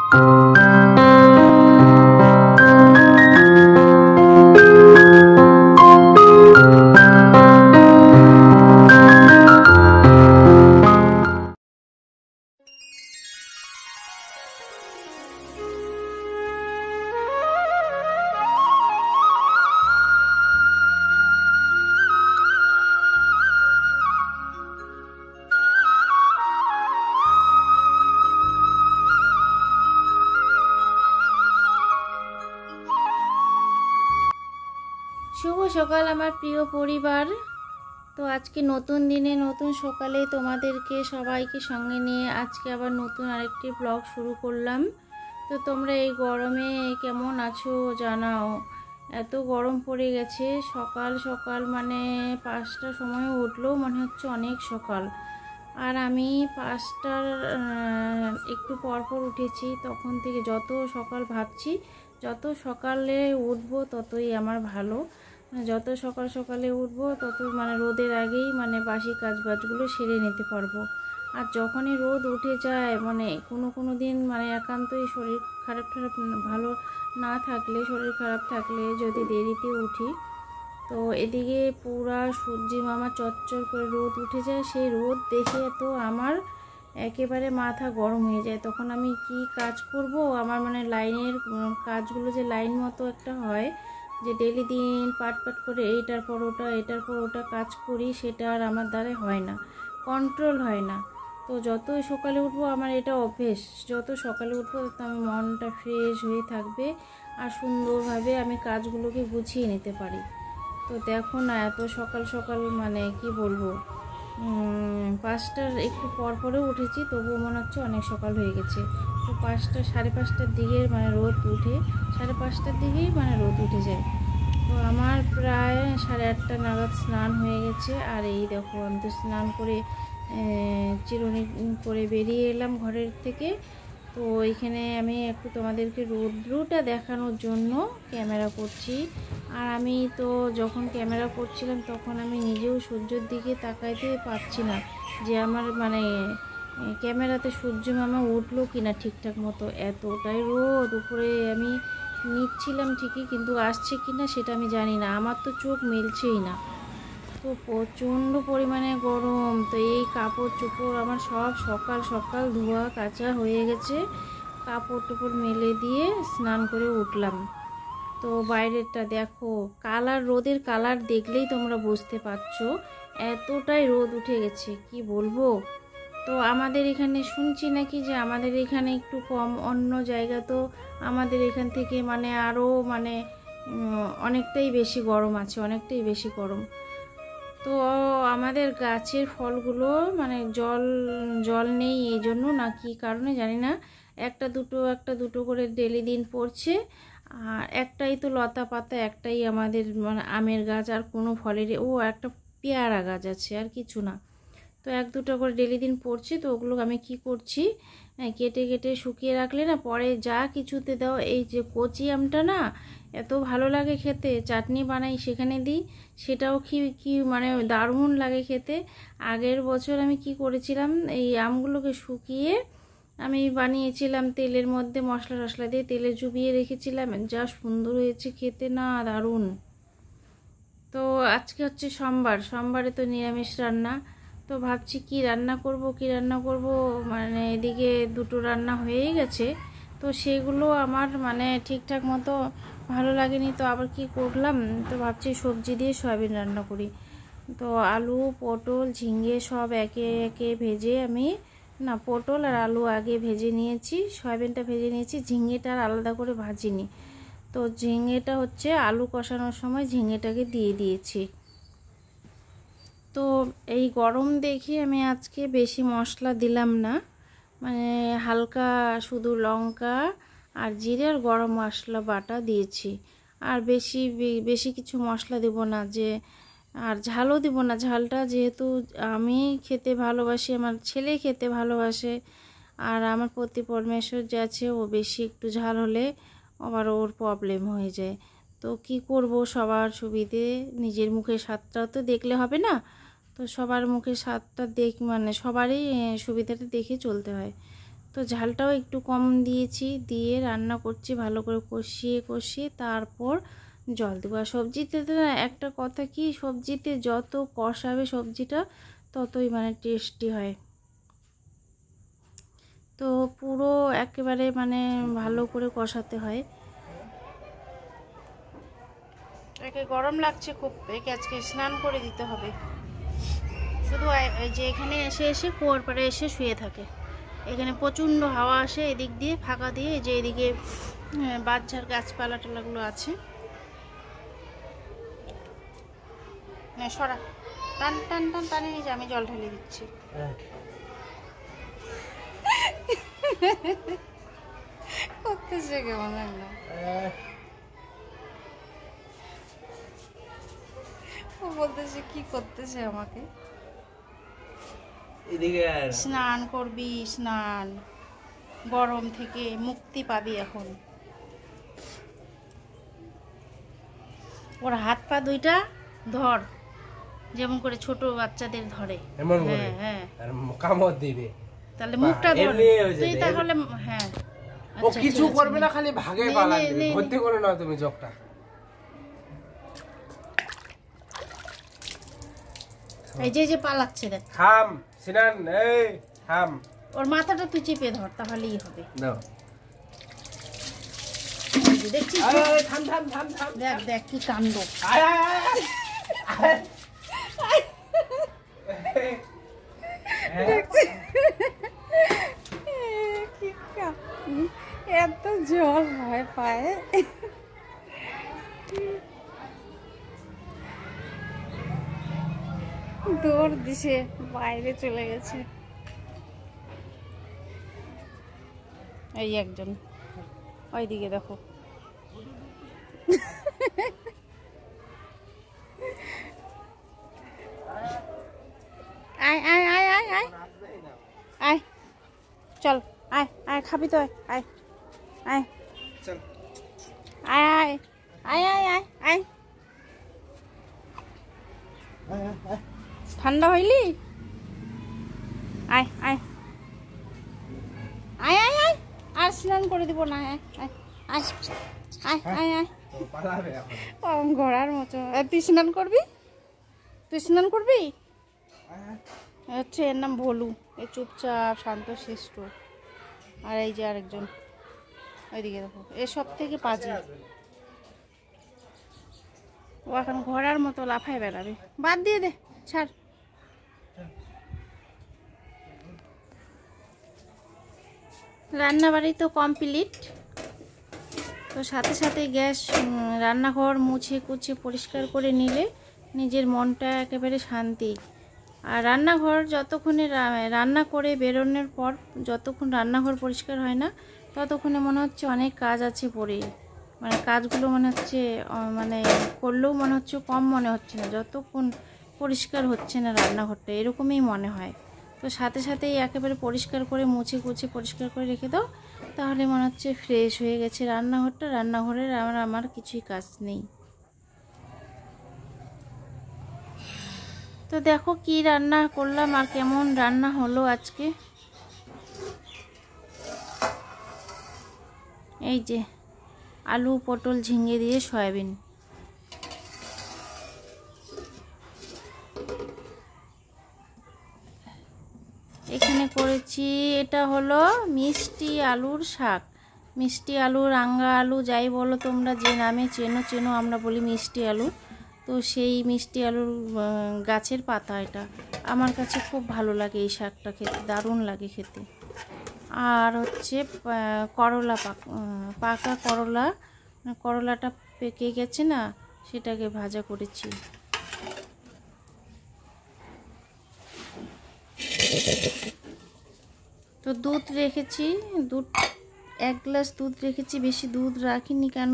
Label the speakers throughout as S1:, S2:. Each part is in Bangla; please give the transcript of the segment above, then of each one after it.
S1: শুভ সকাল আমার প্রিয় পরিবার। তো আজকে নতুন দিনে নতুন সকালে তোমাদেরকে সবাইকে সঙ্গে নিয়ে আজকে আবার নতুন আরেকটি ব্লগ শুরু করলাম। তো তোমরা এই গরমে কেমন আছো জানাও। এত গরম পড়ে গেছে, সকাল সকাল মানে 5টার সময় উঠলেও মনে হচ্ছে অনেক সকাল। আর আমি 5টার একটু পরপর উঠেছি, তখন থেকে যত সকাল ভাবছি যত সকালে উঠবো ততই আমার ভালো। যত সকাল সকালে উঠবো তত মানে রোদের আগেই মানে বাসি কাজবাজগুলো সেরে নিতে পারবো। আর যখনই রোদ উঠে যায় মানে কোনো দিন মানে একান্তই শরীর খারাপ ভালো না থাকলে, শরীর খারাপ থাকলে যদি দেরিতে উঠি, তো এদিকে পুরা সূর্যি মামা চচ্চর করে রোদ উঠে যায়। সেই রোদ দেখে তো আমার একেবারে মাথা গরম হয়ে যায়। তখন আমি কি কাজ করব, আমার মানে লাইনের কাজগুলো যে লাইন মতো একটা হয় যে ডেলি দিন পাট করে এইটার পর ওটা কাজ করি, সেটা আর আমার দ্বারা হয় না, কন্ট্রোল হয় না। তো যতই সকালে উঠবো আমার এটা অভ্যেস, যত সকালে উঠবো তত আমার মনটা ফ্রেশ হয়ে থাকবে আর সুন্দরভাবে আমি কাজগুলোকে গুছিয়ে নিতে পারি। তো দেখো না, এত সকাল সকাল মানে কি বলবো, 5টার একটু পরেও উঠেছি, তবুও মনে হচ্ছে অনেক সকাল হয়ে গেছে। তো 5টা 5:30টার দিকে মানে রোদ উঠে, 5:30টার দিকেই মানে রোদ উঠে যায়। তো আমার প্রায় 8:30 নাগাদ স্নান হয়ে গেছে। আর এই দেখো আমি তো স্নান করে চিরুনি করে বেরিয়ে এলাম ঘরের থেকে। তো এইখানে আমি একটু তোমাদেরকে রৌদ্রটা দেখানোর জন্য ক্যামেরা করছি। আর আমি তো যখন ক্যামেরা করছিলাম তখন আমি নিজেও সূর্যের দিকে তাকাইতে পারছি না যে আমার মানে ক্যামেরাতে সূর্য মামা উঠলো কিনা ঠিকঠাক মতো। এতটাই রোদ উপরে আমি নিচ্ছিলাম ঠিকই, কিন্তু আসছে কিনা সেটা আমি জানি না, আমার তো চোখ মেলছেই না। তো প্রচণ্ড পরিমাণে গরম। তো এই কাপড় চোপড় আমার সব সকাল সকাল ধোয়া কাচা হয়ে গেছে, কাপড় টুপড় মেলে দিয়ে স্নান করে উঠলাম। তো বাইরেরটা দেখো, কালার, রোদের কালার দেখলেই তোমরা বুঝতে পারছো এতটাই রোদ উঠে গেছে, কি বলবো। তো আমাদের এখানে শুনছি নাকি যে আমাদের এখানে একটু কম, অন্য জায়গা তো আমাদের এখান থেকে মানে আরও মানে অনেকটাই বেশি গরম আছে, অনেকটাই বেশি গরম। তো আমাদের গাছের ফলগুলো মানে জল নেই, এই জন্য না কি কারণে জানি না, একটা দুটো করে ডেলি দিন পড়ছে। আর একটাই তো লতা পাতা, একটাই আমাদের মানে আমের গাছ, আর কোনো ফলের একটা পেয়ারা গাছ আছে, আর কিছু না। তো 1-2টা করে ডেলি দিন পড়ছে। তো ওগুলো আমি কি করছি, কেটে কেটে শুকিয়ে রাখলে না পরে যা কিছুতে দাও, এই যে কচি আমটা না এত ভালো লাগে খেতে, চাটনি বানাই সেখানে দিই, সেটাও কি মানে দারুণ লাগে খেতে। আগের বছর আমি কি করেছিলাম, এই আমগুলোকে শুকিয়ে আমি বানিয়েছিলাম তেলের মধ্যে, মশলা টশলা দিয়ে তেলে চুবিয়ে রেখেছিলাম, যা সুন্দর হয়েছে খেতে না, দারুণ। তো আজকে হচ্ছে সোমবারে তো নিরামিষ রান্না। তো ভাবছি কি রান্না করব, মানে এদিকে 2টো রান্না হয়েই গেছে, তো সেগুলো আমার মানে ঠিকঠাক মতো ভালো লাগেনি। তো আবার কি করলাম, তো ভাবছি সবজি দিয়ে সয়াবিন রান্না করি। তো আলু পটল ঝিঙে সব একে একে ভেজে আমি, না পটল আর আলু আগে ভেজে নিয়েছি, সয়াবিনটা ভেজে নিয়েছি, ঝিঙেটা আর আলাদা করে ভাজিনি। তো ঝিঙেটা হচ্ছে আলু কষানোর সময় ঝিঙেটাকে দিয়ে দিয়েছি। তো এই গরম দেখে আমি আজকে বেশি মশলা দিলাম না, মানে হালকা শুধু লঙ্কা আর জিরে আর গরম মশলা বাটা দিয়েছি। আর বেশি কিছু মশলা দেব না, যে আর ঝালও দেব না। ঝালটা যেহেতু আমি খেতে ভালোবাসি, আমার ছেলে খেতে ভালোবাসে, আর আমার প্রতি পরমেশ্বর যে আছে ও বেশি একটু ঝাল হলে আবার ওর প্রবলেম হয়ে যায়। তো কি করব, সবার সুবিধে নিজের মুখের স্বাদটাও তো দেখলে হবে না। তো সবার মুখের স্বাদটা মানে সবারই সুবিধাটা দেখে চলতে হয়। তো ঝালটাও একটু কম দিয়েছি, দিয়ে রান্না করছি ভালো করে কষিয়ে কষিয়ে, তারপর জল দেবো। আর সবজিতে তো একটা কথা কি, সবজিতে যত কষাবে সবজিটা ততই মানে টেস্টি হয়। তো পুরো একেবারে মানে ভালো করে কষাতে হয়। একে গরম লাগছে খুব, একে আজকে স্নান করে দিতে হবে। শুধু যে এখানে এসে এসে কুয়োর পাড়ে এসে শুয়ে থাকে। এখানে প্রচণ্ড হাওয়া আসে এদিক দিয়ে, ফাঁকা দিয়ে, যে এদিকে বাচ্চার গাছপালা টালাগুলো আছে। সরা, টান টান টান টানে নিয়ে, আমি জল ঢেলে দিচ্ছি। করতেছে কেমন লাগলো, ও বলতেছে কি করতেছে আমাকে। স্নান করবি, স্নান, গরম থেকে মুক্তি পাবি এখন। ওর হাত পা দুইটা ধর, যেমন করে ছোট বাচ্চাদের ধরে। হ্যাঁ হ্যাঁ,
S2: কামড় দিবে,
S1: তাহলে মুখটা ধর তুই, তাহলে হ্যাঁ
S2: ও কিছু করবে না, খালি ভাগে পালাবে। ভর্তি করে নাও তুমি জগটা।
S1: এই যে পালাচ্ছে দেখ।
S2: থাম সিনান, এই থাম।
S1: ওর মাথাটা তুই চেপে ধর, তাহলেই হবে।
S2: নাও,
S1: দেখছিস,
S2: থাম থাম থাম থাম,
S1: দেখ দেখ কি কাণ্ড। এত জল ভয় পায়। দৌড় দিছে, বাইরে চলে গেছে। এই একজন ওইদিকে দেখো। আয় আয় আয় আয় আয় আয়, চল আয় আয়, খাবি তো আয় আয় আয় আয় আয় আয় আয় আয়। ঠান্ডা হইলি, আয় আয় আয় আয় আয়, আর স্নান করে দিব না। আয় আয় আয় আয় আয় আয়, ঘোড়ার মতো। তুই স্নান করবি, তুই স্নান করবি। হচ্ছে এর নাম ভোলু, এ চুপচাপ শান্ত শিষ্ট। আর এই যে আরেকজন ওইদিকে দেখো, এ সব থেকে পাজি। ও এখন ঘোড়ার মতো লাফায় বেড়াবে। বাদ দিয়ে দে, ছাড়। রান্নাবাড়ি তো কমপ্লিট। তো সাথে সাথে গ্যাস, রান্নাঘর মুছে কুচে পরিষ্কার করে নিলে নিজের মনটা একেবারে শান্তি। আর রান্নাঘর যতক্ষণে রান্না করে বেরোনোর পর যতক্ষণ রান্নাঘর পরিষ্কার হয় না, ততক্ষণে মনে হচ্ছে অনেক কাজ আছে পড়ে। মানে কাজগুলো মনে হচ্ছে মানে করলেও মনে হচ্ছে কম মনে হচ্ছে না, যতক্ষণ পরিষ্কার হচ্ছে না রান্নাঘরটা, এরকমই মনে হয়। তো সাথে সাথেই একেবারে পরিষ্কার করে মুছে কুচে পরিষ্কার করে রেখে দাও, তাহলে মনে হচ্ছে ফ্রেশ হয়ে গেছে রান্নাঘরটা। রান্নাঘরের আমার কিছুই কাজ নেই। তো দেখো কি রান্না করলাম আর কেমন রান্না হলো আজকে। এই যে আলু পটল ঝিঙে দিয়ে সয়াবিন। এখানে করেছি, এটা হলো মিষ্টি আলুর শাক। মিষ্টি আলু, রাঙ্গা আলু, যাই বলো তোমরা, যে নামে চেনো, আমরা বলি মিষ্টি আলু। তো সেই মিষ্টি আলুর গাছের পাতা এটা। আমার কাছে খুব ভালো লাগে এই শাকটা খেতে, দারুণ লাগে খেতে। আর হচ্ছে করলা, পাকা করলা, করলাটা পেকে গেছে না, সেটাকে ভাজা করেছি। তো দুধ রেখেছি, দুধ 1 গ্লাস দুধ রেখেছি, বেশি দুধ রাখিনি। কেন,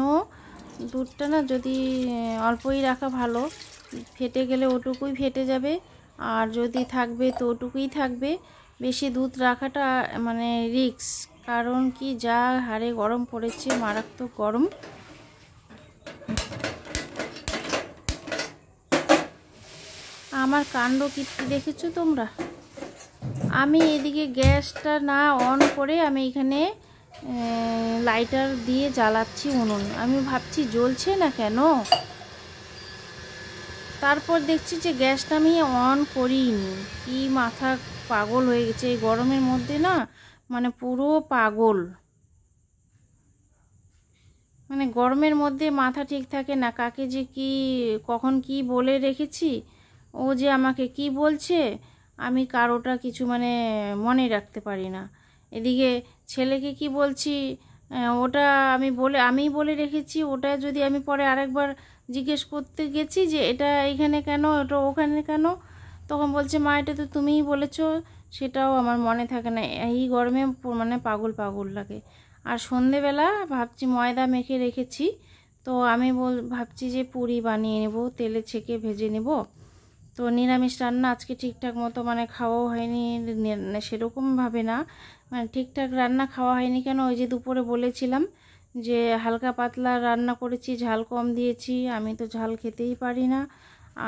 S1: দুধটা না যদি অল্পই রাখা ভালো, ফেটে গেলে ওটুকুই ফেটে যাবে, আর যদি থাকবে তো ওটুকুই থাকবে। বেশি দুধ রাখাটা মানে রিস্ক, কারণ কি যা হারে গরম পড়েছে, মারাত্মক গরম। আমার কাণ্ড কীর্তি দেখেছো তোমরা? আমি এদিকে গ্যাসটা না অন করে আমি এখানে লাইটার দিয়ে জ্বালাচ্ছি উনুন। আমি ভাবছি জ্বলছে না কেন, তারপর দেখছি যে গ্যাসটা আমি অন করিনি। কি মাথা পাগল হয়ে গেছে এই গরমের মধ্যে না, মানে পুরো পাগল। মানে গরমের মধ্যে মাথা ঠিক থাকে না, কাকে যে কি কখন কি বলে রেখেছি, ও যে আমাকে কি বলছে, আমি কারোটা কিছু মানে মনে রাখতে পারি না। এদিকে ছেলেকে কি বলছি, ওটা আমি বলে রেখেছি, ওটা যদি আমি পরে আরেকবার জিজ্ঞেস করতে গেছি যে এটা এইখানে কেন, ওটা ওখানে কেন, তখন বলছে মা এটা তো তুমিই বলেছো, সেটাও আমার মনে থাকে না। এই গরমে মানে পাগল পাগল লাগে। আর সন্ধেবেলা ভাবছি ময়দা মেখে রেখেছি, তো আমি ভাবছি যে পুরি বানিয়ে নেব, তেলে ছেঁকে ভেজে নেব। তো নিরামিষ রান্না আজকে ঠিকঠাক মতো মানে খাওয়াও হয়নি, সেরকমভাবে না, মানে ঠিকঠাক রান্না খাওয়া হয়নি। কেন, ওই যে দুপুরে বলেছিলাম যে হালকা পাতলা রান্না করেছি, ঝাল কম দিয়েছি। আমি তো ঝাল খেতেই পারি না,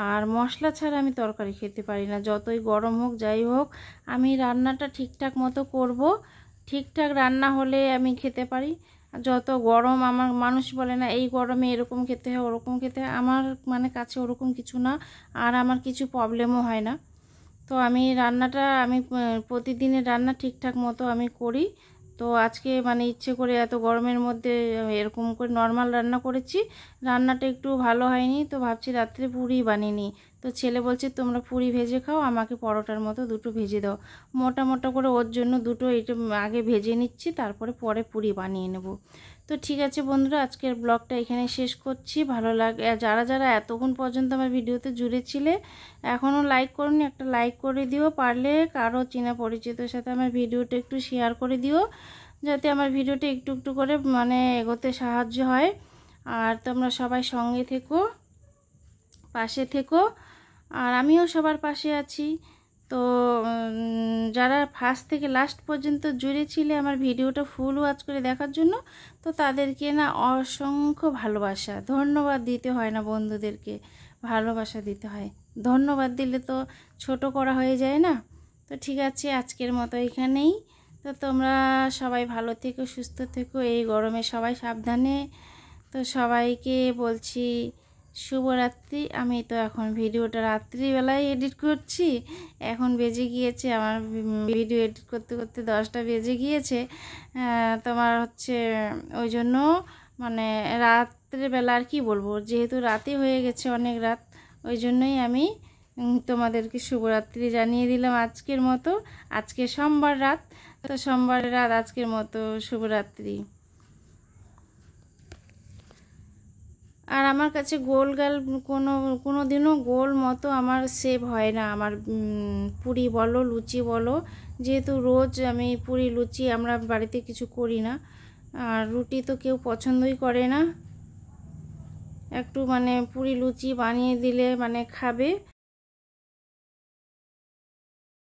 S1: আর মশলা ছাড়া আমি তরকারি খেতে পারি না, যতই গরম হোক যাই হোক। আমি রান্নাটা ঠিকঠাক মতো করব, ঠিকঠাক রান্না হলে আমি খেতে পারি। যত গরম, আমার মানুষ বলে না এই গরমে এরকম খেতে হয় ওরকম খেতে হয়, আমার মানে কাছে ওরকম কিছু না, আর আমার কিছু প্রবলেমও হয় না। তো আমি রান্নাটা প্রতিদিনের রান্না ঠিকঠাক মতো আমি করি। তো আজকে মানে ইচ্ছে করে এত গরমের মধ্যে এরকম করে নর্মাল রান্না করেছি, রান্নাটা একটু ভালো হয়নি, তো ভাবছি রাত্রে পুরি বানিয়ে নিই। তো ছেলে বলছে তোমরা পুরি ভেজে খাও, আমাকে পরোটার মতো দুটো ভেজে দাও। মোটা মোটা করে ওর জন্য দুটো এটা আগে ভেজে নিচ্ছি, তারপরে পরে পুরি বানিয়ে নেব। তো ঠিক আছে বন্ধুরা, আজকের ব্লগটা এখানে শেষ করছি। ভালো লাগে যারা যারা এতক্ষণ পর্যন্ত আমার ভিডিওতে জুড়েছিলে, এখনও লাইক করুন, একটা লাইক করে দিও, পারলে কারো চেনা পরিচিতের সাথে আমার ভিডিওটা একটু শেয়ার করে দিও, যাতে আমার ভিডিওটা একটু একটু করে মানে এগোতে সাহায্য হয়। আর তোমরা সবাই সঙ্গে থেকো, পাশে থেকো, আর আমিও সবার পাশে আছি। তো যারা ফার্স্ট থেকে লাস্ট পর্যন্ত জুড়ে ছিলে আমার ভিডিওটা ফুল ওয়াচ করে দেখার জন্য, তো তাদেরকে না অসংখ্য ভালোবাসা, ধন্যবাদ দিতে হয় না, বন্ধুদেরকে ভালোবাসা দিতে হয়। ধন্যবাদ দিলে তো ছোট করা হয়ে যায় না। তো ঠিক আছে, আজকের মতো এখানেই। তো তোমরা সবাই ভালো থেকো, সুস্থ থেকো, এই গরমে সবাই সাবধানে। তো সবাইকে বলছি শুভরাত্রি। আমি তো এখন ভিডিওটা রাত্রিবেলায় এডিট করছি, এখন বেজে গিয়েছে আমার ভিডিও এডিট করতে করতে 10টা বেজে গিয়েছে। তোমার হচ্ছে ওই জন্য মানে রাত্রিবেলা আর কি বলবো, যেহেতু রাতে হয়ে গেছে অনেক রাত, ওই জন্যই আমি তোমাদেরকে শুভরাত্রি জানিয়ে দিলাম আজকের মতো। আজকে সোমবার রাত, তো সোমবার রাত আজকের মতো শুভরাত্রি। আর আমার কাছে গোল গাল কোনো দিনও গোল মতো আমার সেভ হয় না, আমার পুরি বলো লুচি বলো, যেহেতু রোজ আমি পুরি লুচি আমরা বাড়িতে কিছু করি না, আর রুটি তো কেউ পছন্দই করে না। একটু মানে পুরি লুচি বানিয়ে দিলে মানে খাবে,